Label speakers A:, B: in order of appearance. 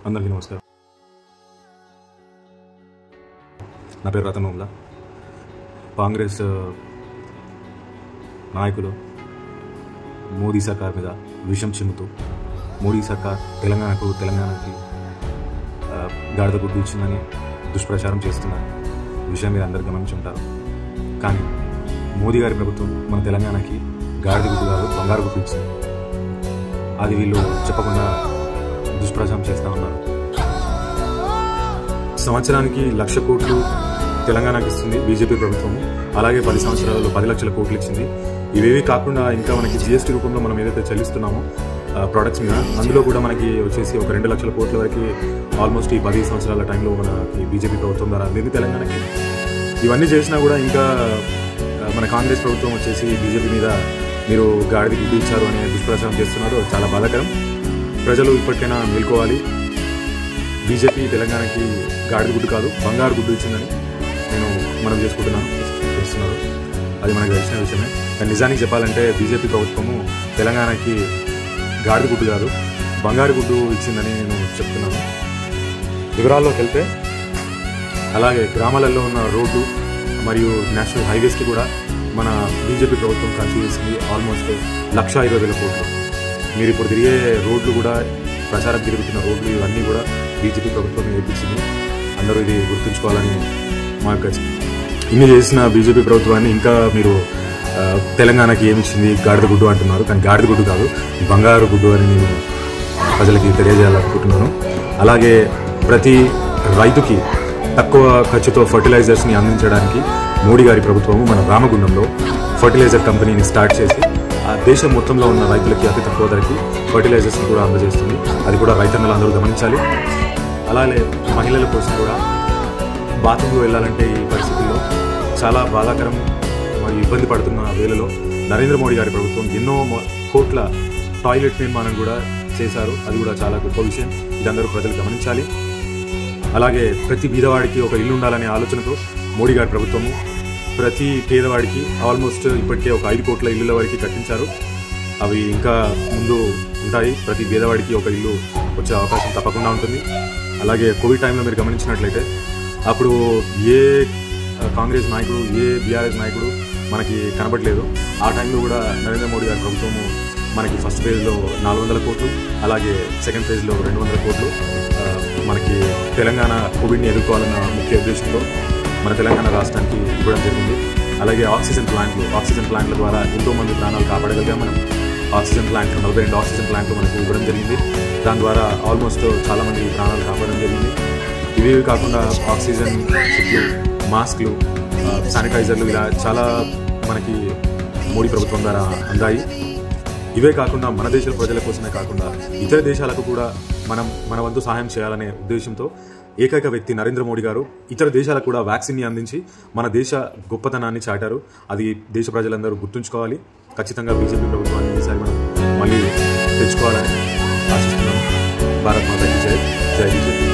A: అందరికీ నమస్కారం. నా పేరు రతన్ ఓమ్లా. కాంగ్రెస్ నాయకులు మోదీ సర్కార్ మీద విషం చిమ్ముతూ మోదీ సర్కార్ తెలంగాణకి గాడిద గుడ్డు ఇచ్చిందని దుష్ప్రచారం చేస్తున్న విషయం మీరు అందరు గమనించి ఉంటారు. కానీ మోదీ గారి ప్రభుత్వం మన తెలంగాణకి గాడిద గుడ్డు కాదు బంగారు గుడ్డు ఇచ్చింది. అది వీళ్ళు చెప్పకుండా దుష్ప్రచారం చేస్తూ ఉన్నారు. సంవత్సరానికి 1,00,000 కోట్లు తెలంగాణకి ఇస్తుంది బీజేపీ ప్రభుత్వం. అలాగే 10 సంవత్సరాలలో 10 లక్షల కోట్లు ఇచ్చింది. ఇవేవి కాకుండా ఇంకా మనకి జిఎస్టీ రూపంలో మనం ఏదైతే చెల్లిస్తున్నామో ప్రొడక్ట్స్ మీద, అందులో కూడా మనకి వచ్చేసి ఒక 2 లక్షల కోట్ల వరకు ఆల్మోస్ట్ ఈ 10 సంవత్సరాల టైంలో మనకి బీజేపీ ప్రభుత్వం ద్వారా అందింది తెలంగాణకి. ఇవన్నీ చేసినా కూడా ఇంకా మన కాంగ్రెస్ ప్రభుత్వం వచ్చేసి బీజేపీ మీద మీరు గాడిద గుడ్డు ఇచ్చారు అనే దుష్ప్రచారం చేస్తున్నారు. చాలా బాధాకరం. ప్రజలు ఇప్పటికైనా మేల్కోవాలి. బీజేపీ తెలంగాణకి గాడిద గుడ్డు కాదు బంగారు గుడ్డు ఇచ్చిందని నేను మనం చేస్తున్నారు. అది మనకు తెలిసిన విషయమే. కానీ నిజానికి చెప్పాలంటే బీజేపీ ప్రభుత్వము తెలంగాణకి గాడిద గుడ్డు కాదు బంగారు గుడ్డు ఇచ్చిందని నేను చెప్తున్నాను. వివరాల్లోకి వెళ్తే, అలాగే గ్రామాలలో ఉన్న రోడ్డు మరియు నేషనల్ హైవేస్కి కూడా మన బీజేపీ ప్రభుత్వం ఖర్చు చేసింది ఆల్మోస్ట్ 1,20,000 కోట్లు. మీరు ఇప్పుడు తిరిగే రోడ్లు కూడా, ప్రచారం తిరుగుతున్న రోడ్లు, ఇవన్నీ కూడా బీజేపీ ప్రభుత్వం నేర్పించింది. అందరూ ఇది గుర్తుంచుకోవాలని మా యొక్క. ఇన్ని చేసిన బీజేపీ ప్రభుత్వాన్ని ఇంకా మీరు తెలంగాణకి ఏమిచ్చింది గాడిద గుడ్డు అంటున్నారు. కానీ గాడిద గుడ్డు కాదు బంగారు గుడ్డు అని నేను ప్రజలకి తెలియజేయాలనుకుంటున్నాను. అలాగే ప్రతి రైతుకి తక్కువ ఖర్చుతో ఫర్టిలైజర్స్ని అందించడానికి మోడీ గారి ప్రభుత్వము మన రామగుండంలో ఫర్టిలైజర్ కంపెనీని స్టార్ట్ చేసి ఆ దేశం మొత్తంలో ఉన్న రైతులకి అతి తక్కువ ధరకి ఫర్టిలైజర్స్ని కూడా అందజేస్తుంది. అది కూడా రైతన్నలు అందరూ గమనించాలి. అలాగే మహిళల కోసం కూడా బాత్రూమ్లో వెళ్ళాలంటే ఈ పరిస్థితుల్లో చాలా బాధాకరం మరియు ఇబ్బంది పడుతున్న వేళలో నరేంద్ర మోడీ గారి ప్రభుత్వం ఎన్నో కోట్ల టాయిలెట్ నిర్మాణం కూడా చేశారు. అది కూడా చాలా గొప్ప విషయం. ఇదందరూ ప్రజలు గమనించాలి. అలాగే ప్రతి బీదవాడికి ఒక ఇల్లు ఉండాలనే ఆలోచనతో మోడీ గారి ప్రభుత్వము ప్రతి పేదవాడికి ఆల్మోస్ట్ ఇప్పటికే ఒక 5 కోట్ల ఇల్లుల వరకు కట్టించారు. అవి ఇంకా ముందు ఉంటాయి. ప్రతి పేదవాడికి ఒక ఇల్లు వచ్చే అవకాశం తప్పకుండా ఉంటుంది. అలాగే కోవిడ్ టైంలో మీరు గమనించినట్లయితే అప్పుడు ఏ కాంగ్రెస్ నాయకుడు, ఏ బీఆర్ఎస్ నాయకుడు మనకి కనబడలేదు. ఆ టైంలో కూడా నరేంద్ర మోడీ గారి ప్రభుత్వము మనకి ఫస్ట్ ఫేజ్లో 400 కోట్లు, అలాగే సెకండ్ ఫేజ్లో 200 కోట్లు మనకి తెలంగాణ కోవిడ్ని ఎదుర్కోవాలన్న ముఖ్య ఉద్దేశంతో మన తెలంగాణ రాష్ట్రానికి ఇవ్వడం జరిగింది. అలాగే ఆక్సిజన్ ప్లాంట్ల ద్వారా ఎంతోమంది ప్రాణాలు కాపాడగలిగాం మనం. ఆక్సిజన్ ప్లాంట్లు 42 ఆక్సిజన్ ప్లాంట్లు మనకు ఇవ్వడం జరిగింది. దాని ద్వారా ఆల్మోస్ట్ చాలామంది ప్రాణాలు కాపాడడం జరిగింది. ఇవేవి కాకుండా ఆక్సిజన్ కిట్లు, మాస్క్లు, శానిటైజర్లు ఇలా చాలా మనకి మోడీ ప్రభుత్వం ద్వారా అందాయి. ఇవే కాకుండా మన దేశ ప్రజల కోసమే కాకుండా ఇతర దేశాలకు కూడా మన వంతు సహాయం చేయాలనే ఉద్దేశంతో ఏకైక వ్యక్తి నరేంద్ర మోడీ గారు ఇతర దేశాలకు కూడా వ్యాక్సిన్ని అందించి మన దేశ గొప్పతనాన్ని చాటారు. అది దేశ ప్రజలందరూ గుర్తుంచుకోవాలి. ఖచ్చితంగా బీజేపీ ప్రభుత్వాన్ని ఈసారి మనం మళ్ళీ తెచ్చుకోవాలని ఆశిస్తున్నాను. భారత్ మాతాకి జై. జై బీజేపీ.